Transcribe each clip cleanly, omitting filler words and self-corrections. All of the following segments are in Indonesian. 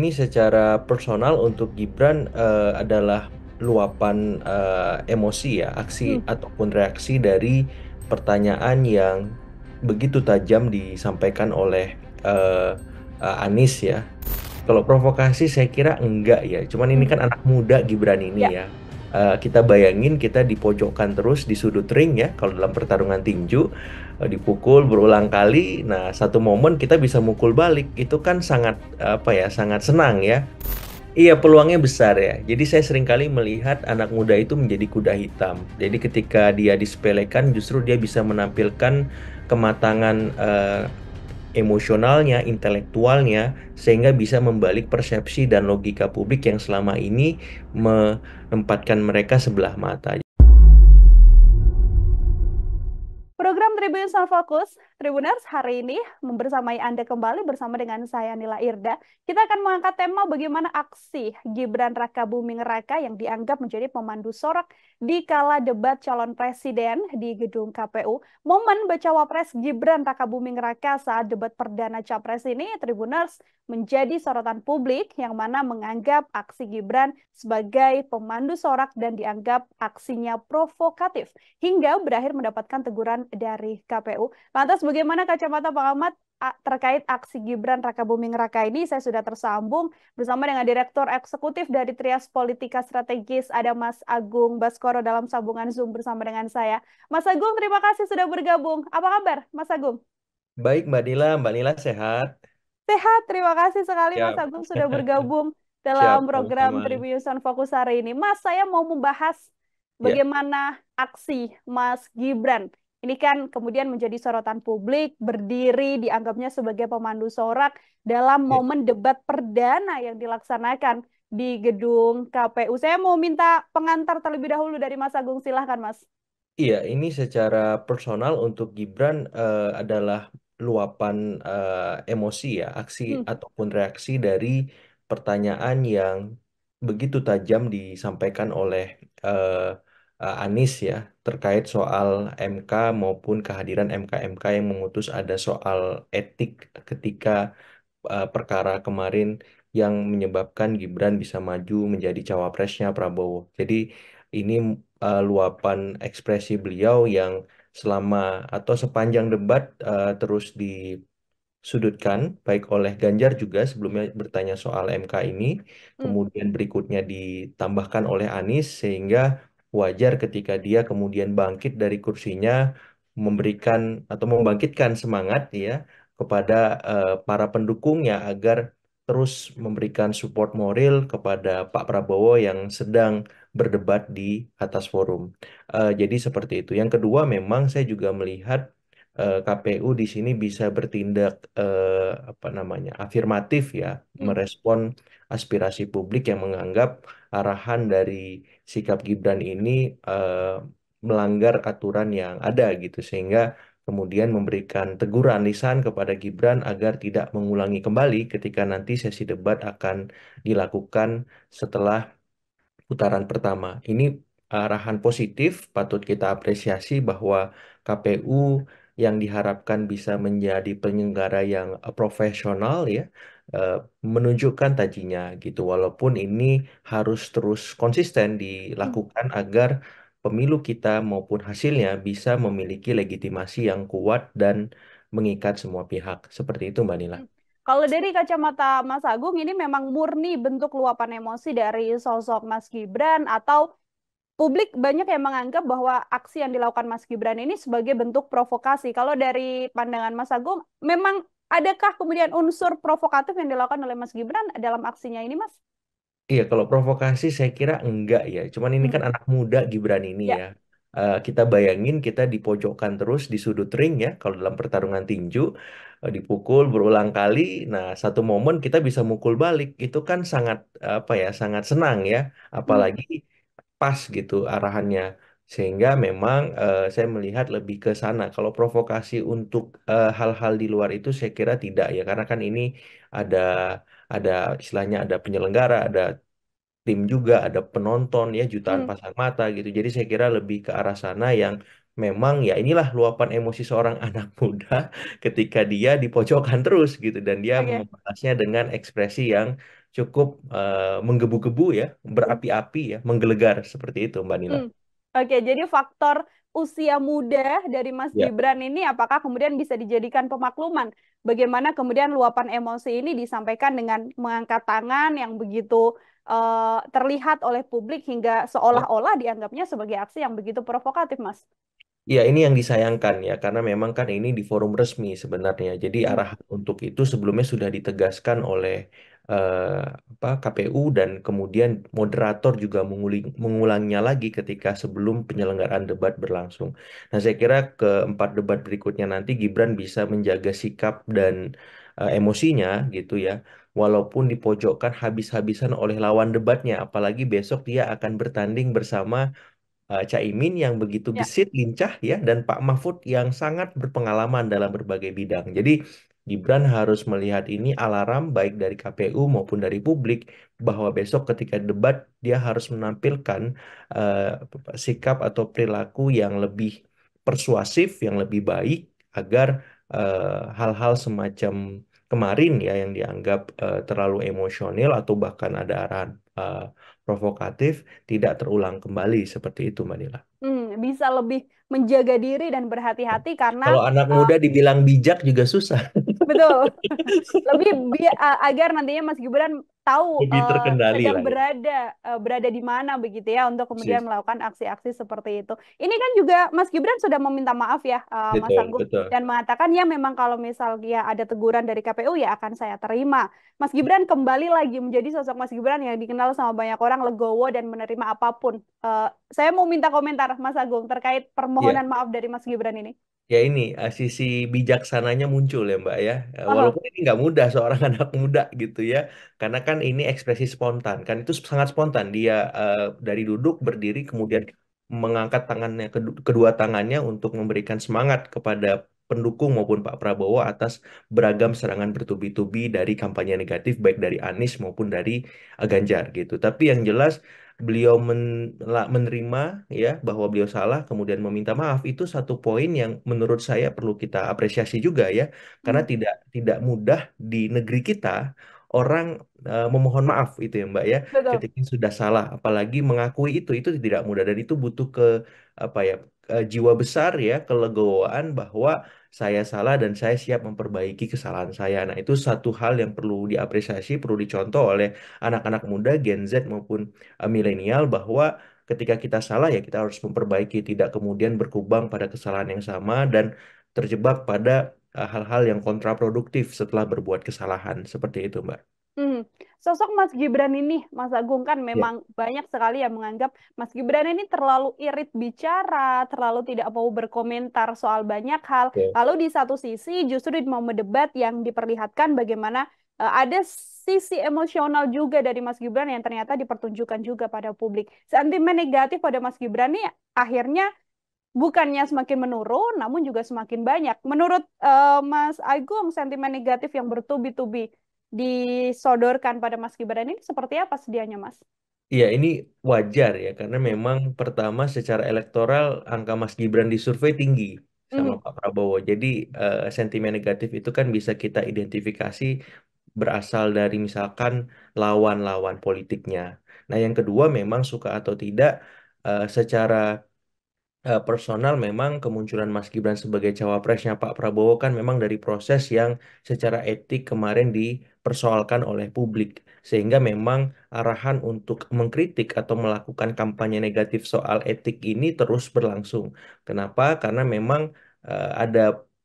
ini secara personal untuk Gibran adalah luapan emosi ya, Hmm, aksi ataupun reaksi dari pertanyaan yang begitu tajam disampaikan oleh eh, Anies ya. Kalau provokasi saya kira enggak ya, cuman ini hmm, kan anak muda Gibran ya. ini ya. Kita bayangin kita dipojokkan terus di sudut ring ya, kalau dalam pertarungan tinju dipukul berulang kali. Nah, satu momen kita bisa mukul balik, itu kan sangat apa ya, sangat senang ya. Iya, peluangnya besar ya. Jadi saya seringkali melihat anak muda itu menjadi kuda hitam. Jadi ketika dia disepelekan, justru dia bisa menampilkan kematangan emosionalnya, intelektualnya, sehingga bisa membalik persepsi dan logika publik yang selama ini menempatkan mereka sebelah mata. Program Tribun Sound Fokus, Tribuners hari ini membersamai Anda kembali bersama dengan saya Nila Irda. Kita akan mengangkat tema bagaimana aksi Gibran Rakabuming Raka yang dianggap menjadi pemandu sorak di kala debat calon presiden di gedung KPU. Momen bacawa pres Gibran Rakabuming Raka saat debat perdana capres ini, Tribuners, menjadi sorotan publik yang mana menganggap aksi Gibran sebagai pemandu sorak dan dianggap aksinya provokatif hingga berakhir mendapatkan teguran dari KPU. Lantas bagaimana kacamata Pak Ahmad terkait aksi Gibran Rakabuming Raka ini? Saya sudah tersambung bersama dengan Direktur Eksekutif dari Trias Politika Strategis, ada Mas Agung Baskoro dalam sambungan Zoom bersama dengan saya. Mas Agung, terima kasih sudah bergabung. Apa kabar, Mas Agung? Baik, Mbak Nila sehat? Sehat, terima kasih sekali Mas Ya, Agung sudah bergabung dalam siap, program sama-sama. Tribun Fokus hari ini. Mas, saya mau membahas Ya, bagaimana aksi Mas Gibran. Ini kan kemudian menjadi sorotan publik, berdiri dianggapnya sebagai pemandu sorak dalam ya. momen debat perdana yang dilaksanakan di gedung KPU. Saya mau minta pengantar terlebih dahulu dari Mas Agung, silahkan Mas. Iya, ini secara personal untuk Gibran adalah luapan emosi ya, aksi Hmm, ataupun reaksi dari pertanyaan yang begitu tajam disampaikan oleh eh, Anies ya, terkait soal MK maupun kehadiran MK-MK yang memutus ada soal etik ketika perkara kemarin yang menyebabkan Gibran bisa maju menjadi cawapresnya Prabowo. Jadi ini luapan ekspresi beliau yang selama atau sepanjang debat terus disudutkan, baik oleh Ganjar juga sebelumnya bertanya soal MK ini, hmm, kemudian berikutnya ditambahkan oleh Anies, sehingga wajar ketika dia kemudian bangkit dari kursinya, memberikan atau membangkitkan semangat ya kepada para pendukungnya agar terus memberikan support moral kepada Pak Prabowo yang sedang berdebat di atas forum. Jadi seperti itu. Yang kedua, memang saya juga melihat KPU di sini bisa bertindak apa namanya, afirmatif ya, hmm, merespon aspirasi publik yang menganggap arahan dari sikap Gibran ini eh, melanggar aturan yang ada gitu, sehingga kemudian memberikan teguran lisan kepada Gibran agar tidak mengulangi kembali ketika nanti sesi debat akan dilakukan setelah putaran pertama. Ini arahan positif, patut kita apresiasi bahwa KPU yang diharapkan bisa menjadi penyelenggara yang profesional ya, eh, menunjukkan tajinya gitu. Walaupun ini harus terus konsisten hmm. dilakukan agar pemilu kita maupun hasilnya bisa memiliki legitimasi yang kuat dan mengikat semua pihak. Seperti itu, Mbak Nila. Hmm. Kalau dari kacamata Mas Agung, ini memang murni bentuk luapan emosi dari sosok Mas Gibran atau publik banyak yang menganggap bahwa aksi yang dilakukan Mas Gibran ini sebagai bentuk provokasi. Kalau dari pandangan Mas Agung, memang adakah kemudian unsur provokatif yang dilakukan oleh Mas Gibran dalam aksinya ini, Mas? Iya, kalau provokasi saya kira enggak ya. Cuman ini Hmm. kan anak muda Gibran ini Ya. ya. Kita bayangin kita dipojokkan terus di sudut ring ya. Kalau dalam pertarungan tinju dipukul berulang kali. Nah, satu momen kita bisa mukul balik. Itu kan sangat apa ya, sangat senang ya. Hmm. Apalagi pas gitu arahannya. Sehingga memang saya melihat lebih ke sana. Kalau provokasi untuk hal-hal di luar itu saya kira tidak ya. Karena kan ini ada ada istilahnya, ada penyelenggara, ada tim juga, ada penonton ya, jutaan Hmm. pasang mata gitu. Jadi saya kira lebih ke arah sana yang memang ya inilah luapan emosi seorang anak muda ketika dia dipojokkan terus gitu dan dia Oke. membalasnya dengan ekspresi yang cukup menggebu-gebu ya, berapi-api ya, menggelegar seperti itu Mbak Nila. Hmm. Oke, jadi faktor usia muda dari Mas Ya. Gibran ini apakah kemudian bisa dijadikan pemakluman? Bagaimana kemudian luapan emosi ini disampaikan dengan mengangkat tangan yang begitu terlihat oleh publik hingga seolah-olah dianggapnya sebagai aksi yang begitu provokatif, Mas? Ya, ini yang disayangkan ya, karena memang kan ini di forum resmi sebenarnya. Jadi Hmm. arahan untuk itu sebelumnya sudah ditegaskan oleh eh, KPU dan kemudian moderator juga mengulangnya lagi ketika sebelum penyelenggaraan debat berlangsung. Nah, saya kira keempat debat berikutnya nanti Gibran bisa menjaga sikap dan emosinya gitu ya. Walaupun dipojokkan habis-habisan oleh lawan debatnya, apalagi besok dia akan bertanding bersama Caimin yang begitu Ya. gesit, lincah ya, dan Pak Mahfud yang sangat berpengalaman dalam berbagai bidang. Jadi Gibran harus melihat ini alarm baik dari KPU maupun dari publik bahwa besok ketika debat dia harus menampilkan sikap atau perilaku yang lebih persuasif, yang lebih baik agar hal-hal semacam kemarin ya yang dianggap terlalu emosional atau bahkan ada arahan provokatif tidak terulang kembali seperti itu, Mbak Nila. Bisa lebih menjaga diri dan berhati-hati karena Kalau anak eh, muda dibilang bijak juga susah, betul. Lebih agar nantinya Mas Gibran tahu lebih terkendali sedang lah ya. berada di mana begitu ya untuk kemudian Persis. melakukan aksi-aksi seperti itu. Ini kan juga Mas Gibran sudah meminta maaf ya, Mas Betul, Agung, betul. dan mengatakan ya memang kalau misal dia ada teguran dari KPU ya akan saya terima. Mas Gibran kembali lagi menjadi sosok Mas Gibran yang dikenal sama banyak orang legowo dan menerima apapun. Saya mau minta komentar Mas Agung terkait Iya. permohonan maaf dari Mas Gibran ini. Ya ini sisi bijaksananya muncul ya Mbak ya. Aha. Walaupun ini nggak mudah seorang anak muda gitu ya, karena kan ini ekspresi spontan kan itu sangat spontan dia dari duduk berdiri kemudian mengangkat tangannya kedua tangannya untuk memberikan semangat kepada pendukung maupun Pak Prabowo atas beragam serangan bertubi-tubi dari kampanye negatif baik dari Anies maupun dari Ganjar gitu. Tapi yang jelas beliau menerima ya bahwa beliau salah kemudian meminta maaf itu satu poin yang menurut saya perlu kita apresiasi juga ya karena Hmm, tidak mudah di negeri kita orang memohon maaf itu ya Mbak ya betul. ketika sudah salah apalagi mengakui itu tidak mudah dan itu butuh apa ya jiwa besar ya kelegowoan bahwa saya salah dan saya siap memperbaiki kesalahan saya. Nah, itu satu hal yang perlu diapresiasi, perlu dicontoh oleh anak-anak muda Gen Z maupun milenial bahwa ketika kita salah ya kita harus memperbaiki tidak kemudian berkubang pada kesalahan yang sama dan terjebak pada hal-hal yang kontraproduktif setelah berbuat kesalahan seperti itu Mbak. Hmm. Sosok Mas Gibran ini, Mas Agung kan Ya, memang banyak sekali yang menganggap Mas Gibran ini terlalu irit bicara, terlalu tidak mau berkomentar soal banyak hal. ya, Lalu di satu sisi justru di momen debat yang diperlihatkan bagaimana ada sisi emosional juga dari Mas Gibran yang ternyata dipertunjukkan juga pada publik. Sentimen negatif pada Mas Gibran ini akhirnya bukannya semakin menurun, namun juga semakin banyak. Menurut Mas Agung, sentimen negatif yang bertubi-tubi disodorkan pada Mas Gibran ini seperti apa sedianya, Mas? iya, ini wajar ya karena memang pertama secara elektoral angka Mas Gibran di survei tinggi sama Mhm. Pak Prabowo. Jadi sentimen negatif itu kan bisa kita identifikasi berasal dari misalkan lawan-lawan politiknya. Nah, yang kedua memang suka atau tidak secara personal memang kemunculan Mas Gibran sebagai cawapresnya Pak Prabowo kan memang dari proses yang secara etik kemarin dipersoalkan oleh publik sehingga memang arahan untuk mengkritik atau melakukan kampanye negatif soal etik ini terus berlangsung. Kenapa? Karena memang ada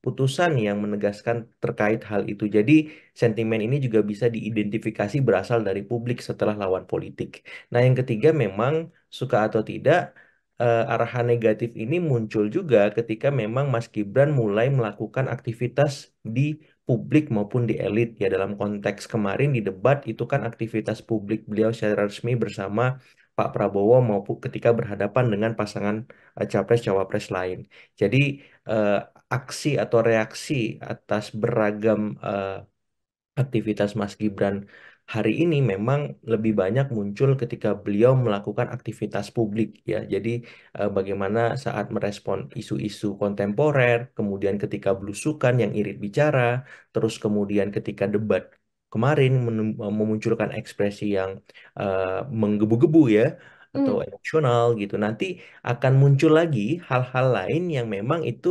putusan yang menegaskan terkait hal itu. Jadi sentimen ini juga bisa diidentifikasi berasal dari publik setelah lawan politik. Nah, yang ketiga memang suka atau tidak arahan negatif ini muncul juga ketika memang Mas Gibran mulai melakukan aktivitas di publik maupun di elit ya dalam konteks kemarin di debat itu kan aktivitas publik beliau secara resmi bersama Pak Prabowo maupun ketika berhadapan dengan pasangan capres-cawapres lain. Jadi eh, aksi atau reaksi atas beragam aktivitas Mas Gibran hari ini memang lebih banyak muncul ketika beliau melakukan aktivitas publik ya. Jadi bagaimana saat merespon isu-isu kontemporer, kemudian ketika belusukan yang irit bicara, terus kemudian ketika debat. kemarin memunculkan ekspresi yang menggebu-gebu ya atau Hmm. emosional gitu. Nanti akan muncul lagi hal-hal lain yang memang itu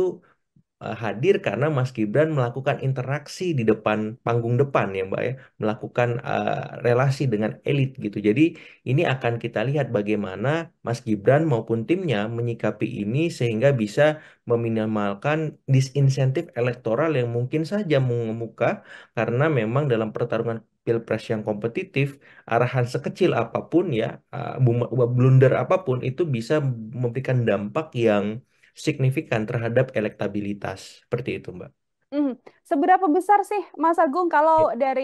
hadir karena Mas Gibran melakukan interaksi di depan panggung depan ya Mbak ya, melakukan relasi dengan elit gitu. Jadi ini akan kita lihat bagaimana Mas Gibran maupun timnya menyikapi ini sehingga bisa meminimalkan disinsentif elektoral yang mungkin saja mengemuka karena memang dalam pertarungan Pilpres yang kompetitif, arahan sekecil apapun ya, blunder apapun itu bisa memberikan dampak yang signifikan terhadap elektabilitas. Seperti itu, Mbak. Hmm. Seberapa besar sih Mas Agung kalau Ya.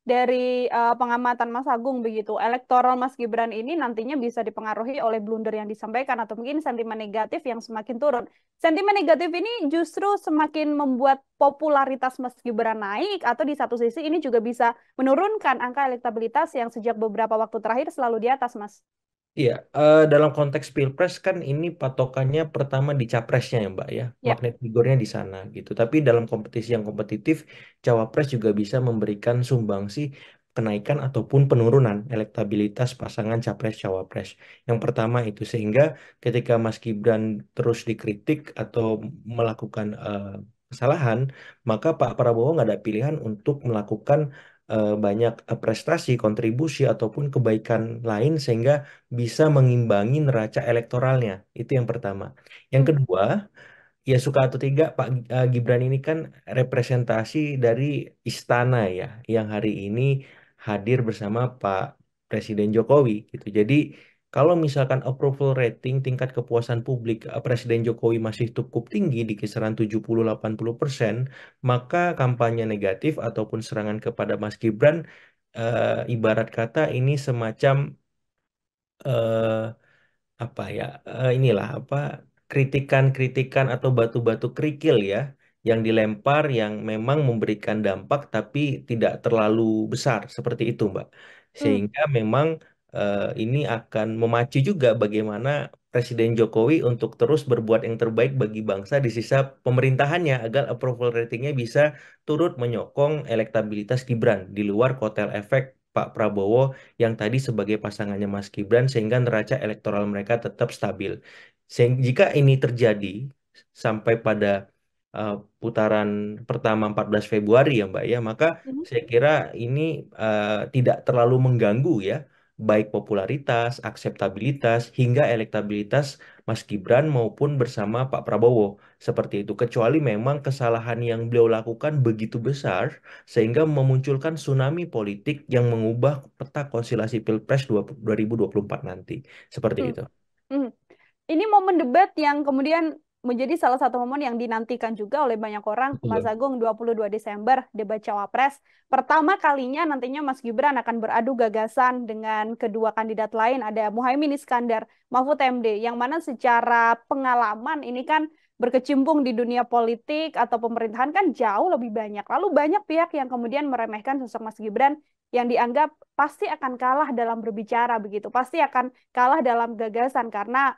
dari pengamatan Mas Agung begitu, elektoral Mas Gibran ini nantinya bisa dipengaruhi oleh blunder yang disampaikan atau mungkin sentimen negatif yang semakin turun. Sentimen negatif ini justru semakin membuat popularitas Mas Gibran naik atau di satu sisi ini juga bisa menurunkan angka elektabilitas yang sejak beberapa waktu terakhir selalu di atas, Mas. Iya, dalam konteks Pilpres kan ini patokannya pertama di capresnya ya Mbak ya, Ya. magnet figurnya di sana gitu. Tapi dalam kompetisi yang kompetitif, cawapres juga bisa memberikan sumbangsi kenaikan ataupun penurunan elektabilitas pasangan capres-cawapres. Yang pertama itu sehingga ketika Mas Gibran terus dikritik atau melakukan kesalahan, maka Pak Prabowo nggak ada pilihan untuk melakukan banyak prestasi, kontribusi ataupun kebaikan lain sehingga bisa mengimbangi neraca elektoralnya. Itu yang pertama. Yang Hmm. kedua, ya suka atau tidak, Pak Gibran ini kan representasi dari istana ya, yang hari ini hadir bersama Pak Presiden Jokowi gitu. Jadi kalau misalkan approval rating tingkat kepuasan publik Presiden Jokowi masih cukup tinggi di kisaran 70-80%, maka kampanye negatif ataupun serangan kepada Mas Gibran ibarat kata ini semacam eh, apa ya inilah apa kritikan-kritikan atau batu-batu kerikil ya yang dilempar yang memang memberikan dampak tapi tidak terlalu besar seperti itu Mbak Hmm. sehingga memang ini akan memacu juga bagaimana Presiden Jokowi untuk terus berbuat yang terbaik bagi bangsa di sisa pemerintahannya agar approval ratingnya bisa turut menyokong elektabilitas Gibran di luar kotel efek Pak Prabowo yang tadi sebagai pasangannya Mas Gibran sehingga neraca elektoral mereka tetap stabil. Jika ini terjadi sampai pada uh, putaran pertama 14 Februari ya Mbak ya, maka Hmm. saya kira ini tidak terlalu mengganggu ya baik popularitas, akseptabilitas hingga elektabilitas Mas Gibran maupun bersama Pak Prabowo seperti itu kecuali memang kesalahan yang beliau lakukan begitu besar sehingga memunculkan tsunami politik yang mengubah peta konstelasi Pilpres 2024 nanti. Seperti Hmm. itu. Hmm. Ini momen debat yang kemudian menjadi salah satu momen yang dinantikan juga oleh banyak orang. Mas Betul. Agung, 22 Desember, debat Cawapres. Pertama kalinya nantinya Mas Gibran akan beradu gagasan dengan kedua kandidat lain. Ada Muhaimin Iskandar, Mahfud MD, yang mana secara pengalaman ini kan berkecimpung di dunia politik atau pemerintahan kan jauh lebih banyak. Lalu banyak pihak yang kemudian meremehkan sosok Mas Gibran yang dianggap pasti akan kalah dalam berbicara begitu, pasti akan kalah dalam gagasan karena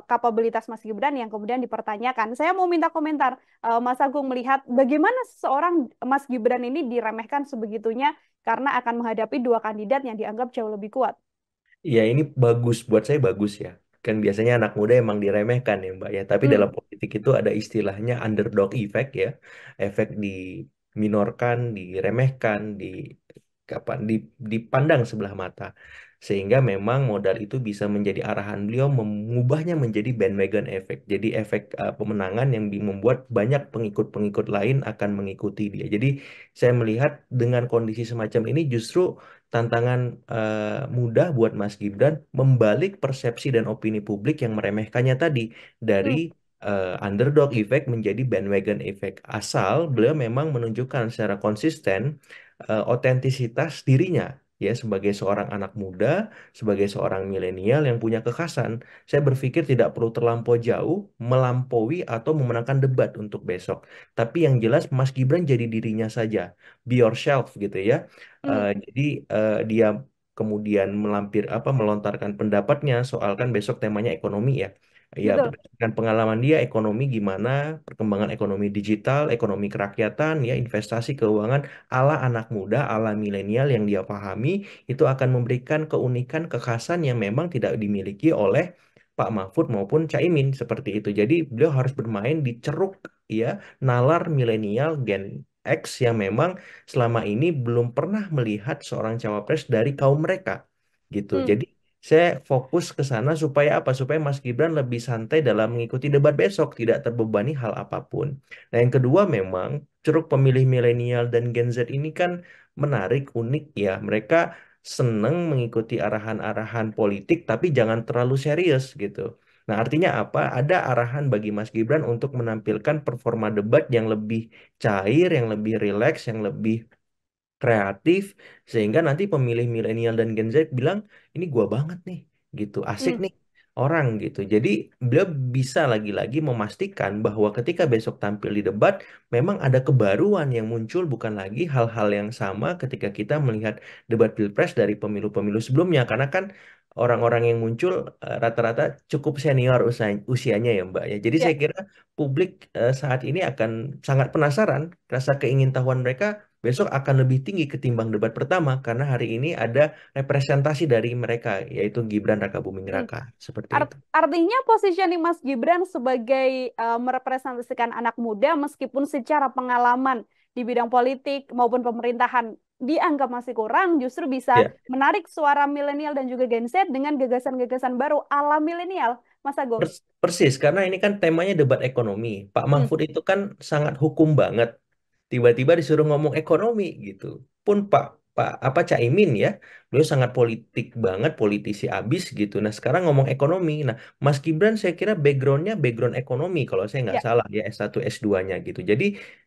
kapabilitas Mas Gibran yang kemudian dipertanyakan. Saya mau minta komentar Mas Agung melihat bagaimana seorang Mas Gibran ini diremehkan sebegitunya karena akan menghadapi dua kandidat yang dianggap jauh lebih kuat. Ya ini bagus buat saya bagus ya. Kan biasanya anak muda emang diremehkan ya Mbak ya. Tapi Hmm. dalam politik itu ada istilahnya underdog effect ya. Efek diminorkan, diremehkan, kapan dipandang sebelah mata. Sehingga memang modal itu bisa menjadi arahan beliau mengubahnya menjadi bandwagon effect. Jadi efek pemenangan yang membuat banyak pengikut-pengikut lain akan mengikuti dia. Jadi saya melihat dengan kondisi semacam ini justru tantangan mudah buat Mas Gibran membalik persepsi dan opini publik yang meremehkannya tadi dari Hmm. underdog effect menjadi bandwagon effect. Asal beliau memang menunjukkan secara konsisten otentisitas dirinya ya sebagai seorang anak muda, sebagai seorang milenial yang punya kekhasan. Saya berpikir tidak perlu terlampau jauh melampaui atau memenangkan debat untuk besok. Tapi yang jelas Mas Gibran jadi dirinya saja. Be yourself gitu ya. Hmm. Jadi dia kemudian melontarkan pendapatnya soal kan besok temanya ekonomi ya. Ya, Betul. berdasarkan pengalaman dia, ekonomi gimana, perkembangan ekonomi digital, ekonomi kerakyatan, ya, investasi keuangan ala anak muda, ala milenial yang dia pahami, itu akan memberikan keunikan, kekhasan yang memang tidak dimiliki oleh Pak Mahfud maupun Caimin seperti itu. Jadi beliau harus bermain di ceruk, ya, nalar milenial Gen X yang memang selama ini belum pernah melihat seorang cawapres dari kaum mereka gitu. Hmm. Jadi saya fokus ke sana supaya apa? Supaya Mas Gibran lebih santai dalam mengikuti debat besok, tidak terbebani hal apapun. Nah, yang kedua memang ceruk pemilih milenial dan Gen Z ini kan menarik, unik ya. Mereka senang mengikuti arahan-arahan politik, tapi jangan terlalu serius gitu. Nah, artinya apa? Ada arahan bagi Mas Gibran untuk menampilkan performa debat yang lebih cair, yang lebih rileks, yang lebih kreatif, sehingga nanti pemilih milenial dan Gen Z bilang ini gua banget nih gitu, asik Hmm. nih orang gitu. Jadi beliau bisa lagi-lagi memastikan bahwa ketika besok tampil di debat memang ada kebaruan yang muncul, bukan lagi hal-hal yang sama ketika kita melihat debat pilpres dari pemilu-pemilu sebelumnya, karena kan orang-orang yang muncul rata-rata cukup senior usianya ya Mbak ya. Jadi Ya. saya kira publik saat ini akan sangat penasaran, rasa keingintahuan mereka besok akan lebih tinggi ketimbang debat pertama karena hari ini ada representasi dari mereka yaitu Gibran Rakabuming Hmm. Raka seperti itu. Artinya positioning Mas Gibran sebagai merepresentasikan anak muda meskipun secara pengalaman di bidang politik maupun pemerintahan dianggap masih kurang, justru bisa Ya, menarik suara milenial dan juga Gen Z dengan gagasan-gagasan baru ala milenial, Mas Agung. persis karena ini kan temanya debat ekonomi. Pak Hmm. Mahfud itu kan sangat hukum banget. Tiba-tiba disuruh ngomong ekonomi gitu. Pun Pak Pak apa Caimin ya, beliau sangat politik banget, politisi abis gitu. Nah sekarang ngomong ekonomi. Nah Mas Gibran saya kira backgroundnya background ekonomi kalau saya nggak Ya. salah ya S1 S2-nya gitu. Jadi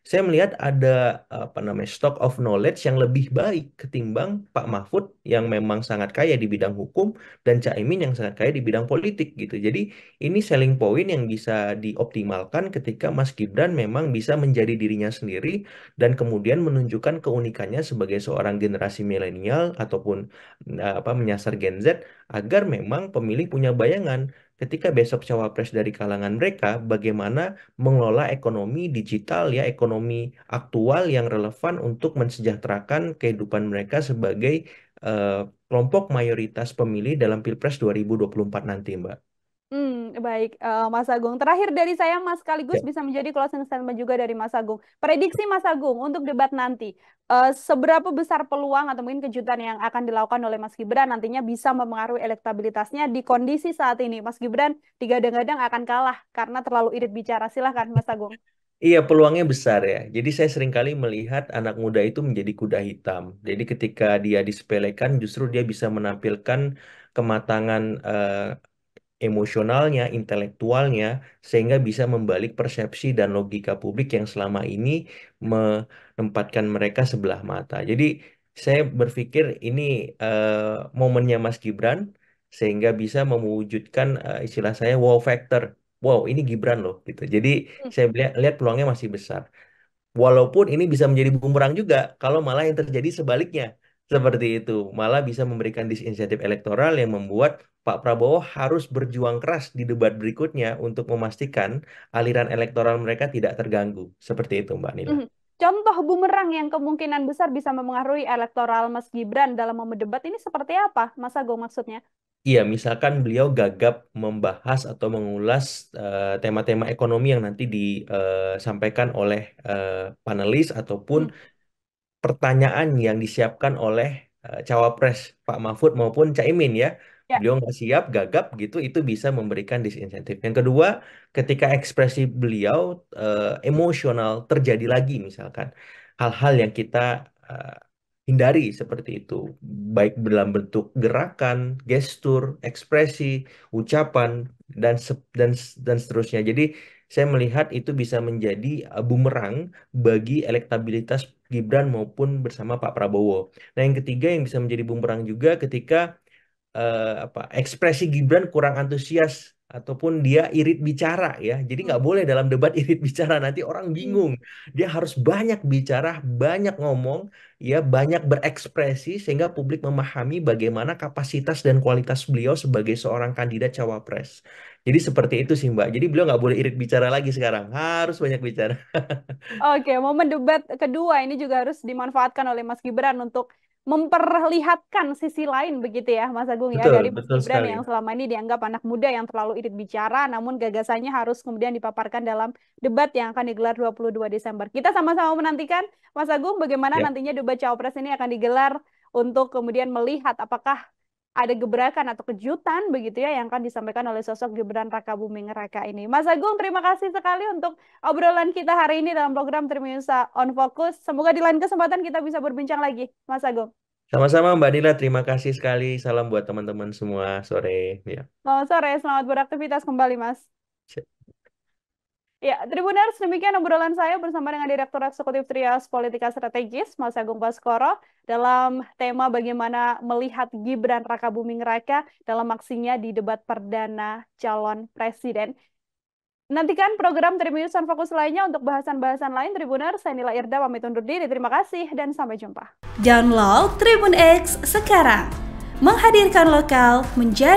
saya melihat ada apa namanya stock of knowledge yang lebih baik ketimbang Pak Mahfud yang memang sangat kaya di bidang hukum dan Caimin yang sangat kaya di bidang politik gitu. Jadi ini selling point yang bisa dioptimalkan ketika Mas Gibran memang bisa menjadi dirinya sendiri dan kemudian menunjukkan keunikannya sebagai seorang generasi milenial ataupun apa menyasar Gen Z agar memang pemilih punya bayangan ketika besok cawapres dari kalangan mereka bagaimana mengelola ekonomi digital ya ekonomi aktual yang relevan untuk mensejahterakan kehidupan mereka sebagai eh, kelompok mayoritas pemilih dalam Pilpres 2024 nanti, Mbak. Baik, Mas Agung. Terakhir dari saya, Mas, sekaligus Ya. bisa menjadi closing statement juga dari Mas Agung. Prediksi Mas Agung untuk debat nanti, seberapa besar peluang atau mungkin kejutan yang akan dilakukan oleh Mas Gibran nantinya bisa mempengaruhi elektabilitasnya di kondisi saat ini? Mas Gibran digadang-gadang akan kalah karena terlalu irit bicara. Silahkan, Mas Agung. Iya, peluangnya besar ya. Jadi saya seringkali melihat anak muda itu menjadi kuda hitam. Jadi ketika dia disepelekan, justru dia bisa menampilkan kematangan emosionalnya, intelektualnya, sehingga bisa membalik persepsi dan logika publik yang selama ini menempatkan mereka sebelah mata. Jadi saya berpikir ini momennya Mas Gibran, sehingga bisa mewujudkan istilah saya wow factor. Wow, ini Gibran loh, gitu. Jadi Hmm. saya lihat peluangnya masih besar. Walaupun ini bisa menjadi bumerang juga kalau malah yang terjadi sebaliknya. Seperti itu. Malah bisa memberikan disinsentif elektoral yang membuat Pak Prabowo harus berjuang keras di debat berikutnya untuk memastikan aliran elektoral mereka tidak terganggu. Seperti itu, Mbak Nila. Mhm. Contoh bumerang yang kemungkinan besar bisa mempengaruhi elektoral Mas Gibran dalam mendebat ini seperti apa, Mas Agung maksudnya? Iya, misalkan beliau gagap membahas atau mengulas tema-tema ekonomi yang nanti disampaikan oleh panelis ataupun Hmm. pertanyaan yang disiapkan oleh cawapres Pak Mahfud maupun Caimin ya. Ya. Beliau nggak siap, gagap gitu, itu bisa memberikan disinsentif. Yang kedua, ketika ekspresi beliau emosional terjadi lagi misalkan hal-hal yang kita eh, hindari seperti itu, baik dalam bentuk gerakan, gestur, ekspresi, ucapan dan seterusnya. Jadi saya melihat itu bisa menjadi bumerang bagi elektabilitas Gibran maupun bersama Pak Prabowo. Nah, yang ketiga yang bisa menjadi bumerang juga ketika ekspresi Gibran kurang antusias ataupun dia irit bicara ya. Jadi nggak boleh dalam debat irit bicara, nanti orang Hmm. bingung. Dia harus banyak bicara, banyak ngomong, ya banyak berekspresi sehingga publik memahami bagaimana kapasitas dan kualitas beliau sebagai seorang kandidat cawapres. Jadi seperti itu sih Mbak. Jadi beliau nggak boleh irit bicara lagi sekarang, harus banyak bicara. Oke, momen debat kedua ini juga harus dimanfaatkan oleh Mas Gibran untuk memperlihatkan sisi lain begitu ya, Mas Agung ya, Betul, dari Mas betul Gibran sekali. yang selama ini dianggap anak muda yang terlalu irit bicara, namun gagasannya harus kemudian dipaparkan dalam debat yang akan digelar 22 Desember. Kita sama-sama menantikan, Mas Agung, bagaimana Ya. nantinya debat Cawapres ini akan digelar untuk kemudian melihat apakah ada gebrakan atau kejutan begitu ya yang akan disampaikan oleh sosok Gibran Rakabuming Raka ini. Mas Agung, terima kasih sekali untuk obrolan kita hari ini dalam program Triminusa On Focus. Semoga di lain kesempatan kita bisa berbincang lagi, Mas Agung. Sama-sama Mbak Nila, terima kasih sekali. Salam buat teman-teman semua sore. Ya. Selamat sore, selamat beraktivitas kembali, Mas. Ya, Tribuners, demikian obrolan saya bersama dengan Direktur Eksekutif Trias Politika Strategis, Mas Agung Baskoro, dalam tema bagaimana melihat Gibran Rakabuming Raka dalam aksinya di debat perdana calon presiden. Nantikan program Tribunnews on Fokus lainnya untuk bahasan-bahasan lain. Tribuners, saya Nila Irda pamit undur diri. Terima kasih dan sampai jumpa. Download Tribun X sekarang. Menghadirkan lokal menjadi